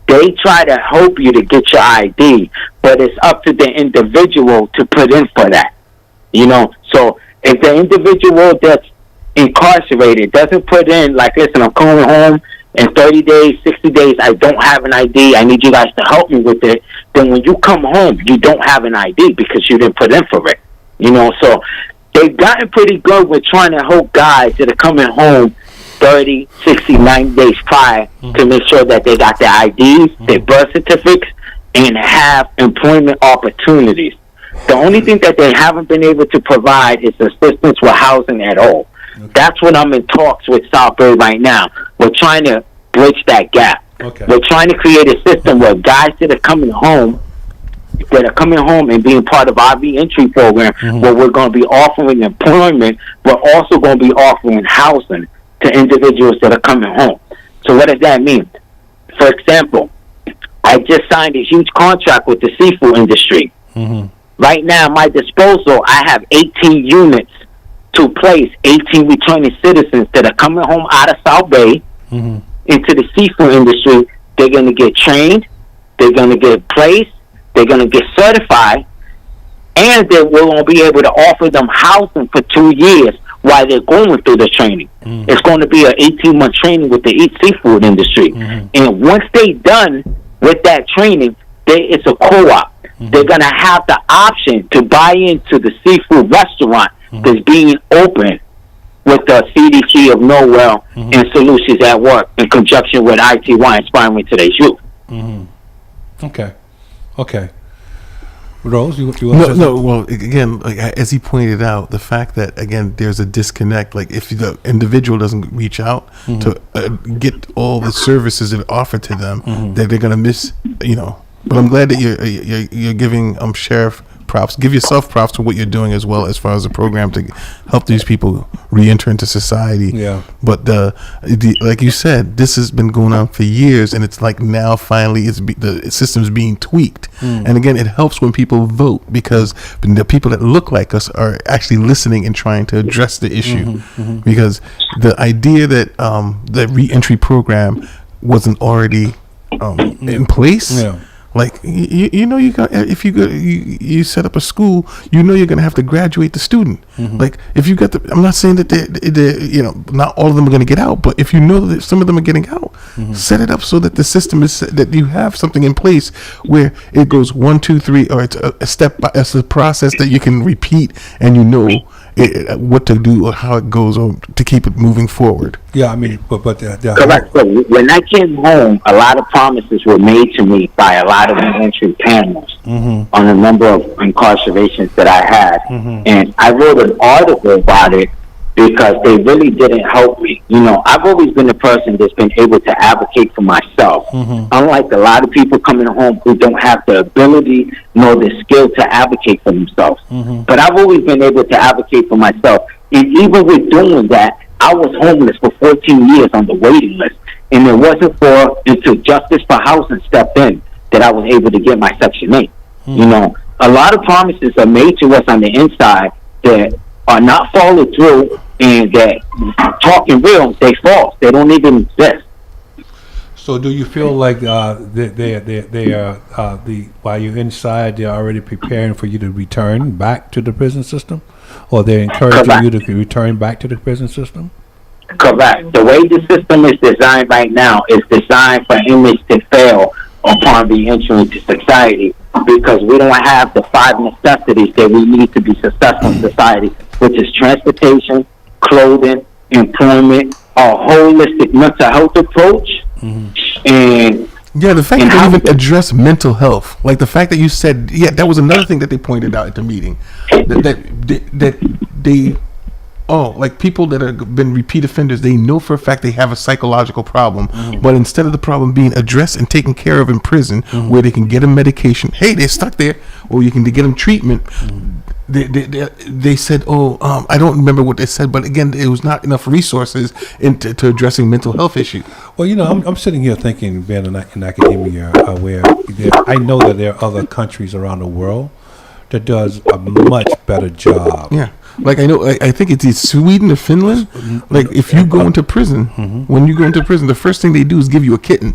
Speaker 6: they try to help you to get your ID, but it's up to the individual to put in for that. So if the individual that's incarcerated doesn't put in, like, listen, I'm coming home in 30 days, 60 days, I don't have an ID, I need you guys to help me with it, then when you come home, you don't have an ID because you didn't put in for it. So they've gotten pretty good with trying to help guys that are coming home 30, 60, 90 days prior to make sure that they got their IDs, their birth certificates, and have employment opportunities. The only thing that they haven't been able to provide is assistance with housing at all. Okay. That's what I'm in talks with South Bay right now. We're trying to bridge that gap. Okay. We're trying to create a system where guys that are coming home and being part of our reentry program, where we're going to be offering employment, we're also going to be offering housing to individuals that are coming home. So what does that mean? For example, I just signed a huge contract with the seafood industry. Right now, at my disposal, I have 18 units to place 18 returning citizens that are coming home out of South Bay into the seafood industry. They're going to get trained, they're going to get placed, they're going to get certified, and they will be able to offer them housing for 2 years while they're going through the training. It's going to be an 18-month training with the seafood industry. And once they're done with that training, it's a co-op. They're going to have the option to buy into the seafood restaurant that's being open with the CDC of Norwell and Solutions at Work in conjunction with ITY Inspiring Today's Youth.
Speaker 1: Okay. Rose, you want to say
Speaker 2: No. Well, again, like, as he pointed out, the fact that, again, there's a disconnect. Like, if the individual doesn't reach out to get all the services that are offered to them, that they're going to miss, But I'm glad that you're giving Sheriff props. Give yourself props for what you're doing as well, as far as the program to help these people re-enter into society.
Speaker 1: Yeah.
Speaker 2: But the like you said, this has been going on for years, and it's like now finally the system's being tweaked. And again, it helps when people vote, because the people that look like us are actually listening and trying to address the issue. Because the idea that the re-entry program wasn't already in place. Yeah. Like, like you know, you got, if you go, you set up a school, you know you're gonna have to graduate the student. Like if you got the, I'm not saying that they you know, not all of them are gonna get out, but if you know that some of them are getting out, set it up so that the system is that you have something in place where it goes 1, 2, 3, or it's a step by, it's a process that you can repeat, and you know what to do or how it goes, or to keep it moving forward.
Speaker 1: Yeah, I mean, but
Speaker 6: Correct. So when I came home, a lot of promises were made to me by a lot of reentry panels on a number of incarcerations that I had, and I wrote an article about it because they really didn't help me. You know, I've always been a person that's been able to advocate for myself. Unlike a lot of people coming home who don't have the ability nor the skill to advocate for themselves. But I've always been able to advocate for myself. And even with doing that, I was homeless for 14 years on the waiting list. And it wasn't until Justice for Housing stepped in that I was able to get my Section 8. You know, a lot of promises are made to us on the inside that are not followed through, and that talking real, they false. They don't even exist.
Speaker 1: So do you feel like they are while you're inside, they're already preparing for you to return back to the prison system, or they're encouraging you to return back to the prison system?
Speaker 6: Correct. The way the system is designed right now is designed for inmates to fail upon re-entry into society, because we don't have the 5 necessities that we need to be successful in society, which is transportation, clothing, employment, a holistic mental health approach, and
Speaker 2: yeah, the fact that they even address mental health, like the fact that you said, yeah, that was another thing that they pointed out at the meeting, that they like people that have been repeat offenders, they know for a fact they have a psychological problem, but instead of the problem being addressed and taken care of in prison, where they can get them medication, hey, they're stuck there, or you can get them treatment. They said, I don't remember what they said, but again, it was not enough resources to addressing mental health issues.
Speaker 1: Well, you know, I'm sitting here thinking, being in academia, where I know that there are other countries around the world that does a much better job.
Speaker 2: Yeah. Like I know, I think it's Sweden or Finland. Like if you go into prison, when you go into prison, the first thing they do is give you a kitten.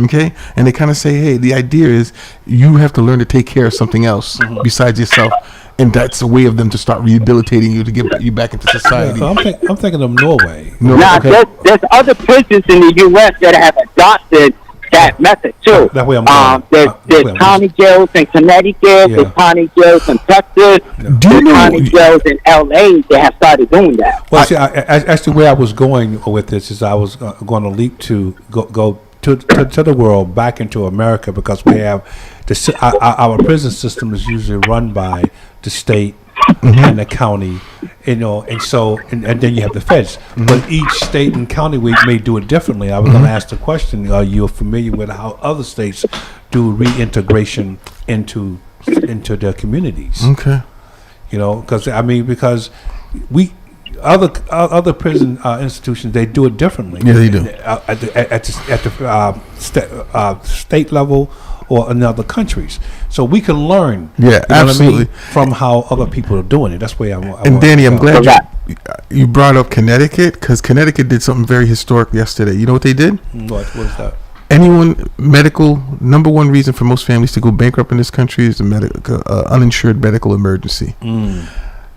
Speaker 2: Okay, and they kind of say, hey, the idea is you have to learn to take care of something else besides yourself, and that's a way of them to start rehabilitating you to get you back into society.
Speaker 1: So I'm thinking of Norway.
Speaker 6: Now, there's other prisons in the U.S. that have adopted that method too.
Speaker 1: That way I'm going.
Speaker 6: There's county jails in Connecticut. There's county jails in Texas. There's county jails in L.A. that have started doing that.
Speaker 1: Well, see, actually, where I was going with this is I was going to leap to go to the world, back into America, because we have our prison system is usually run by the state and the county, you know, and so and then you have the feds. But each state and county may do it differently. I was going to ask the question: are you familiar with how other states do reintegration into their communities?
Speaker 2: Okay,
Speaker 1: you know, because other prison institutions, they do it differently.
Speaker 2: Yeah, they do
Speaker 1: at the state level or in other countries. So we can learn,
Speaker 2: absolutely,
Speaker 1: from how other people are doing it. That's why
Speaker 2: And Danny, I'm glad you brought up Connecticut, because Connecticut did something very historic yesterday. You know what they did?
Speaker 1: What was that?
Speaker 2: Number one reason for most families to go bankrupt in this country is uninsured medical emergency.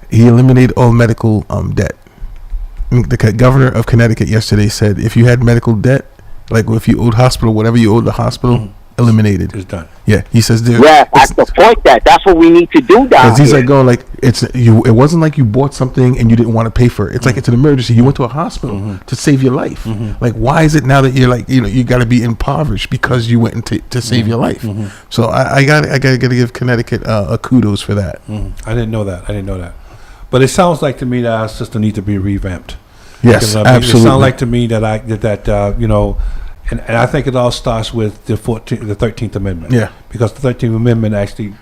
Speaker 2: He eliminated all medical debt. The governor of Connecticut yesterday said if you had medical debt, like if you owed hospital, whatever you owed the hospital, eliminated.
Speaker 1: It's done.
Speaker 2: Yeah, he says there.
Speaker 6: Yeah, I support that. That's what we need to do down
Speaker 2: here. He's like going like it wasn't like you bought something and you didn't want to pay for it. It's like it's an emergency. You went to a hospital to save your life. Like, why is it now that you're like, you know, you got to be impoverished because you went to save your life? So I got to give Connecticut a kudos for that.
Speaker 1: I didn't know that. But it sounds like to me that our system needs to be revamped.
Speaker 2: Yes, absolutely.
Speaker 1: It sounds like to me that you know, and I think it all starts with the 13th Amendment.
Speaker 2: Yeah,
Speaker 1: because the 13th Amendment actually,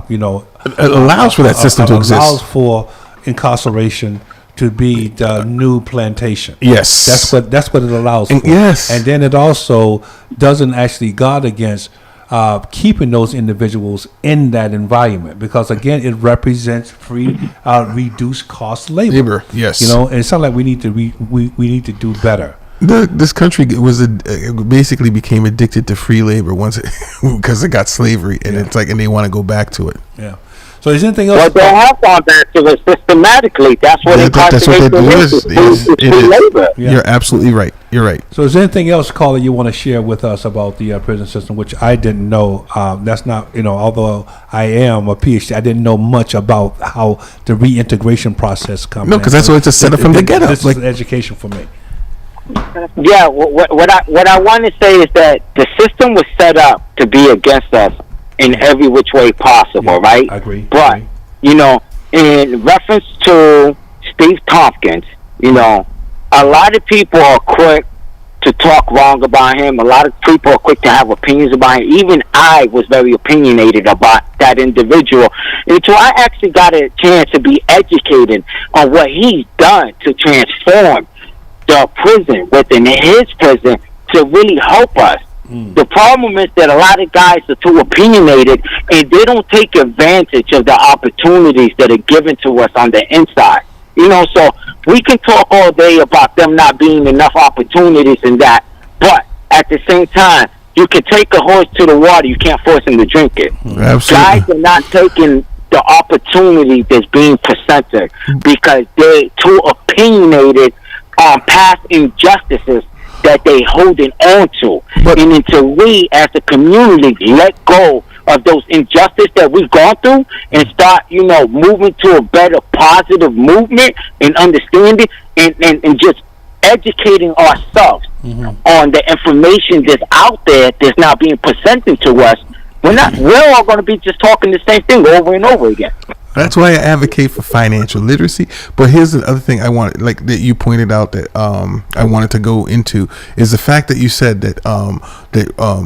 Speaker 1: you know,
Speaker 2: it allows for that system to exist.
Speaker 1: Allows for incarceration to be the new plantation.
Speaker 2: Yes,
Speaker 1: that's what it allows for.
Speaker 2: Yes,
Speaker 1: and then it also doesn't actually guard against keeping those individuals in that environment, because again it represents free reduced cost labor.
Speaker 2: Yes,
Speaker 1: you know, and it sounds like we need to we need to do better.
Speaker 2: This country basically became addicted to free labor once because it got slavery, and it's like, and they want to go back to it.
Speaker 1: Yeah. So is anything else?
Speaker 6: Well, they have gone back to it systematically. That's what incarceration is free labor.
Speaker 2: Yeah. You're absolutely right. You're right.
Speaker 1: So is there anything else, caller, you want to share with us about the prison system, which I didn't know? That's not, although I am a PhD, I didn't know much about how the reintegration process comes.
Speaker 2: No, because that's what it's a setup from the get-up.
Speaker 1: This is education for me.
Speaker 6: Yeah, what I want to say is that the system was set up to be against us in every which way possible, right?
Speaker 1: I agree.
Speaker 6: But, in reference to Steve Tompkins, a lot of people are quick to talk wrong about him. A lot of people are quick to have opinions about him. Even I was very opinionated about that individual until I actually got a chance to be educated on what he's done to transform the prison within his prison to really help us. The problem is that a lot of guys are too opinionated and they don't take advantage of the opportunities that are given to us on the inside. So we can talk all day about them not being enough opportunities and that, but at the same time, you can take a horse to the water, you can't force him to drink it.
Speaker 2: Absolutely.
Speaker 6: Guys are not taking the opportunity that's being presented because they're too opinionated on past injustices that they holding on to. And until we as a community let go of those injustices that we've gone through and start, moving to a better positive movement and understanding and just educating ourselves on the information that's out there that's not being presented to us, we're all going to be just talking the same thing over and over again.
Speaker 2: That's why I advocate for financial literacy. But here's the other thing I want, like that you pointed out that I wanted to go into is the fact that you said that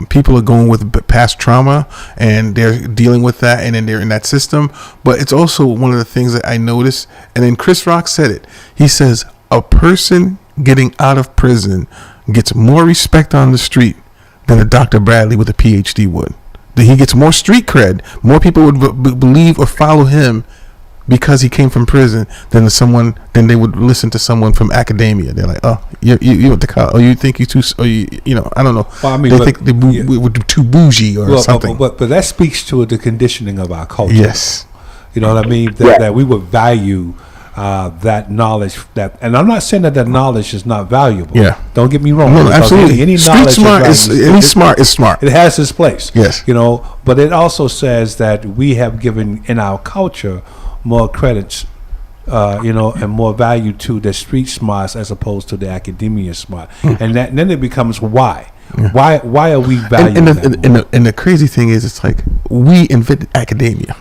Speaker 2: people are going with past trauma and they're dealing with that, and then they're in that system. But it's also one of the things that I noticed, and then Chris Rock said it. He says a person getting out of prison gets more respect on the street than a Dr. Bradley with a PhD would. He gets more street cred. More people would believe or follow him because he came from prison than they would listen to someone from academia. They're like, oh, you went to college. Oh, you think you too? Or I don't know.
Speaker 1: Well, I mean,
Speaker 2: they think we're too bougie or something.
Speaker 1: But that speaks to the conditioning of our culture.
Speaker 2: Yes.
Speaker 1: You know what I mean? That we would value that knowledge, and I'm not saying that knowledge is not valuable. Yeah, don't get me wrong.
Speaker 2: No, absolutely.
Speaker 1: Any
Speaker 2: Street
Speaker 1: knowledge
Speaker 2: smart is smart is smart.
Speaker 1: It has its place.
Speaker 2: Yes,
Speaker 1: but it also says that we have given in our culture more credits, and more value to the street smarts as opposed to the academia smart, and then it becomes why. Yeah. Why are we valuing that?
Speaker 2: And the crazy thing is, it's like we invented academia.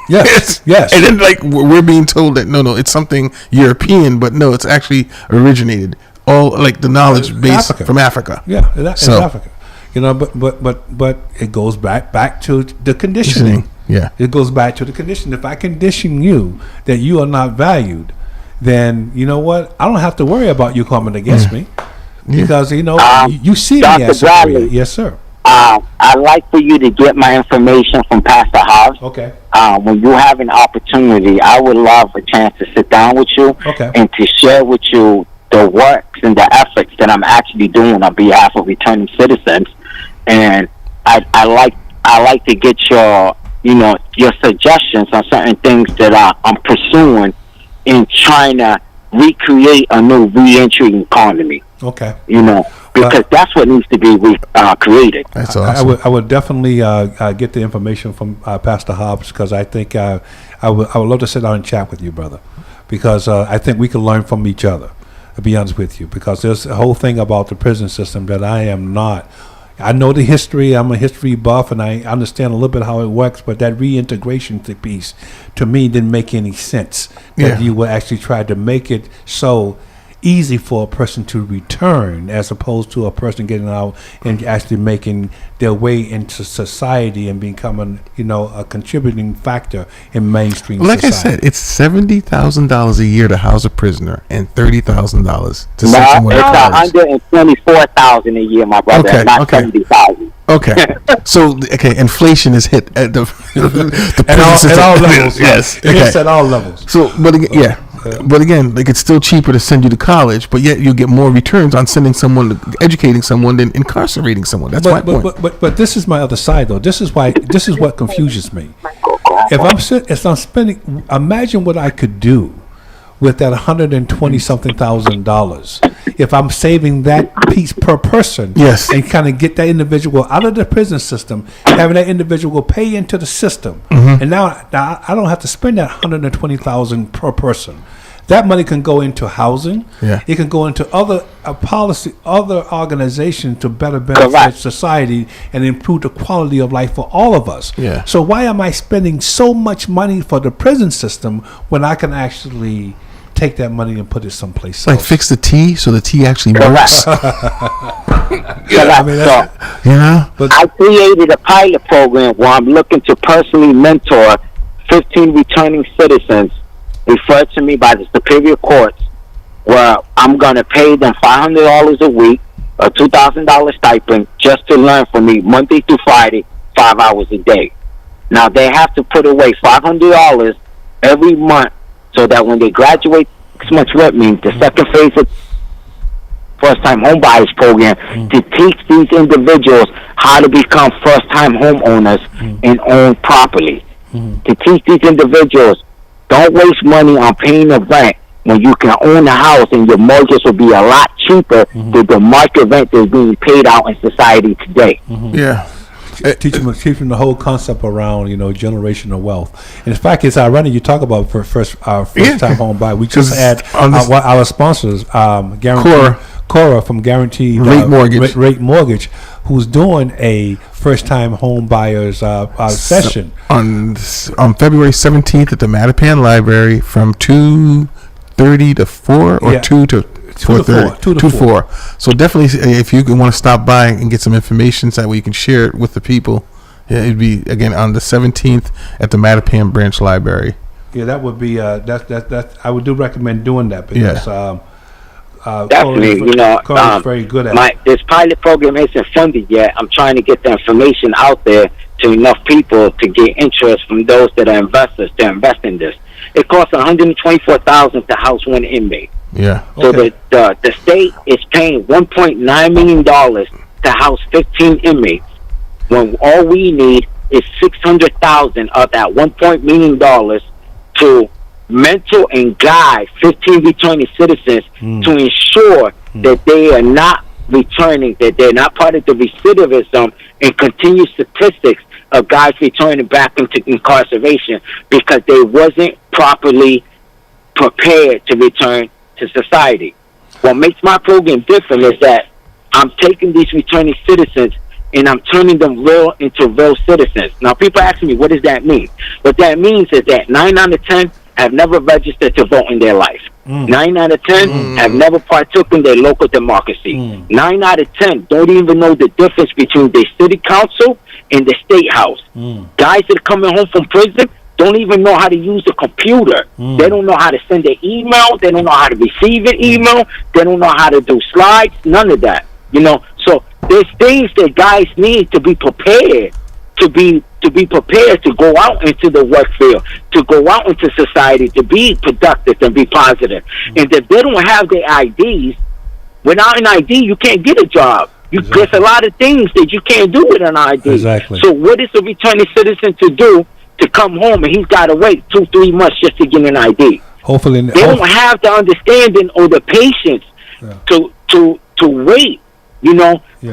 Speaker 1: Yes.
Speaker 2: And then we're being told that no, it's something European, but no, it's actually originated all like the knowledge base from Africa.
Speaker 1: Yeah, it's Africa. But it goes back to the conditioning.
Speaker 2: Yeah,
Speaker 1: it goes back to the conditioning. If I condition you that you are not valued, then you know what? I don't have to worry about you coming against me because you see
Speaker 6: Dr.
Speaker 1: me as
Speaker 6: Bradley,
Speaker 1: yes, sir.
Speaker 6: I'd like for you to get my information from Pastor Hobbs.
Speaker 1: Okay.
Speaker 6: When you have an opportunity, I would love a chance to sit down with you and to share with you the works and the efforts that I'm actually doing on behalf of returning citizens. And I like to get your suggestions on certain things that I'm pursuing in trying to recreate a new reentry economy.
Speaker 1: Okay.
Speaker 6: Because that's what needs to be created.
Speaker 2: That's awesome.
Speaker 1: I would definitely get the information from Pastor Hobbs because I think I would love to sit down and chat with you, brother, because I think we can learn from each other, to be honest with you, because there's a whole thing about the prison system that I am not. I know the history. I'm a history buff, and I understand a little bit how it works. But that reintegration piece, to me, didn't make any sense. That you would actually try to make it so easy for a person to return as opposed to a person getting out and actually making their way into society and becoming, a contributing factor in mainstream society.
Speaker 2: Like I said, it's $70,000 a year to house a prisoner and $30,000 to send someone to college.
Speaker 6: It's $124,000 a year, my brother, not $70,000.
Speaker 2: Okay, so inflation is hit at the
Speaker 1: at all levels.
Speaker 2: Yes,
Speaker 1: it hits at all levels.
Speaker 2: So, but again, But again, like, it's still cheaper to send you to college, but yet you get more returns on sending someone, educating someone, than incarcerating someone. That's my point.
Speaker 1: But this is my other side, though. This is what confuses me. If I'm spending, imagine what I could do with that $120,000 if I'm saving that piece per person,
Speaker 2: Yes.
Speaker 1: and kind of get that individual out of the prison system, having that individual pay into the system, and now I don't have to spend that $120,000 per person. That money can go into housing.
Speaker 2: Yeah.
Speaker 1: It can go into other policy, other organizations to better benefit
Speaker 6: Correct.
Speaker 1: society and improve the quality of life for all of us.
Speaker 2: Yeah.
Speaker 1: So why am I spending so much money for the prison system when I can actually take that money and put it someplace
Speaker 2: Like,
Speaker 1: else?
Speaker 2: fix the T so the T actually works.
Speaker 6: Correct.
Speaker 1: I mean, that's,
Speaker 2: You know?
Speaker 1: but
Speaker 6: I created a pilot program where I'm looking to personally mentor 15 returning citizens referred to me by the superior courts, where I'm going to pay them $500 a week, a $2,000 stipend, just to learn from me Monday through Friday, 5 hours a day. Now, they have to put away $500 every month so that when they graduate 6 months with me, the second phase of first-time home buyers program, to teach these individuals how to become first-time homeowners and own properly. To teach these individuals, don't waste money on paying the rent when you can own a house and your mortgage will be a lot cheaper than the market rent that's being paid out in society today.
Speaker 2: Yeah.
Speaker 1: teach them the whole concept around generational wealth. And in fact, it's ironic you talk about first time home buyer. We just had our sponsors, Guaranteed Cora from Guaranteed Rate Mortgage, who's doing a first time home buyers session
Speaker 2: on February 17th at the Mattapan Library from 2:30 to 4 or 2 to 4:30. 2 to 4. So definitely, if you want to stop by and get some information so that way you can share it with the people, it'd be again on the 17th at the Mattapan Branch Library.
Speaker 1: Yeah, that would be that I would recommend doing that because
Speaker 6: definitely,
Speaker 1: Corey's very good at it.
Speaker 6: This pilot program isn't funded yet. I'm trying to get the information out there to enough people to get interest from those that are investors to invest in this. It costs $124,000 to house one inmate.
Speaker 2: Yeah.
Speaker 6: So the state is paying $1.9 million to house 15 inmates, when all we need is $600,000 of that $1 million to mentor and guide 15 returning citizens to ensure that they are not returning, that they're not part of the recidivism and continued statistics of guys returning back into incarceration because they wasn't properly prepared to return to society. What makes my program different is that I'm taking these returning citizens and I'm turning them into real citizens. Now, people ask me, what does that mean? What that means is that 9 out of 10 have never registered to vote in their life. 9 out of 10 have never partook in their local democracy. 9 out of 10 don't even know the difference between the city council and the state house. Guys that are coming home from prison don't even know how to use a computer. They don't know how to send an email. They don't know how to receive an email. They don't know how to do slides. None of that. So there's things that guys need to be prepared to be prepared to go out into the work field, to go out into society, to be productive and be positive. And if they don't have their IDs, without an ID, you can't get a job. There's a lot of things that you can't do with an ID.
Speaker 1: Exactly.
Speaker 6: So what is a returning citizen to do to come home and he's got to wait 2-3 months just to get an ID?
Speaker 1: Hopefully,
Speaker 6: they don't have the understanding or the patience to wait.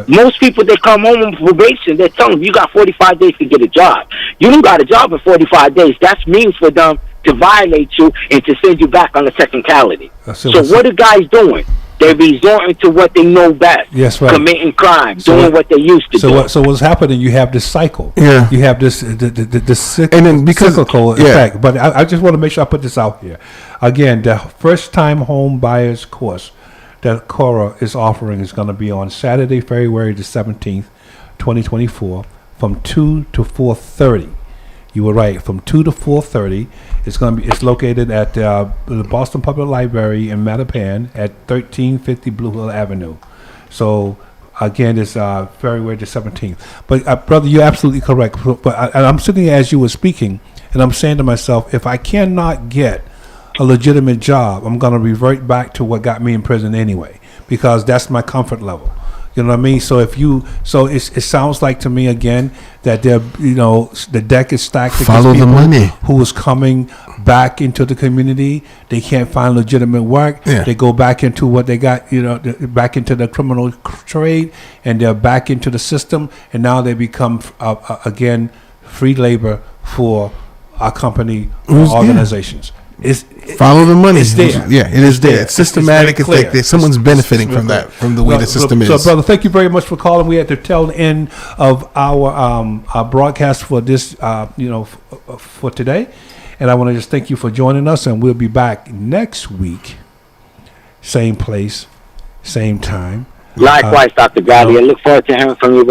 Speaker 6: Most people that come home on probation, they tell them you got 45 days to get a job. You don't got a job in 45 days. That's means for them to violate you and to send you back on a technicality. So what are guys doing? They're resorting to what they know best.
Speaker 1: Yes, right.
Speaker 6: Committing crime, doing what they used to do.
Speaker 1: So what's happening? You have this cycle.
Speaker 2: Yeah.
Speaker 1: You have this cyclical effect. But I just want to make sure I put this out here. Again, the first time home buyers course that Cora is offering is going to be on Saturday, February the 17th, 2024, from 2 to 4:30. You were right, from 2 to 4:30. It's located at the Boston Public Library in Mattapan at 1350 Blue Hill Avenue. So again, it's February the 17th. But brother, you're absolutely correct. But I'm sitting here as you were speaking, and I'm saying to myself, if I cannot get a legitimate job, I'm going to revert back to what got me in prison anyway, because that's my comfort level. You know what I mean? So it sounds like to me again that the deck is stacked against
Speaker 2: Follow the
Speaker 1: people
Speaker 2: money.
Speaker 1: who is coming back into the community. They can't find legitimate work.
Speaker 2: Yeah.
Speaker 1: They go back into what they got, back into the criminal trade, and they're back into the system, and now they become again free labor for our company organizations.
Speaker 2: Follow the money.
Speaker 1: It's there.
Speaker 2: Yeah, it is there. It's systematic. It's
Speaker 1: very
Speaker 2: like
Speaker 1: clear.
Speaker 2: someone's benefiting from that, from the way the system is.
Speaker 1: So, brother, thank you very much for calling. We at the tail end of our broadcast for this, for today, and I want to just thank you for joining us. And we'll be back next week, same place, same time.
Speaker 6: Likewise, Dr. Gotti. I look forward to hearing from you.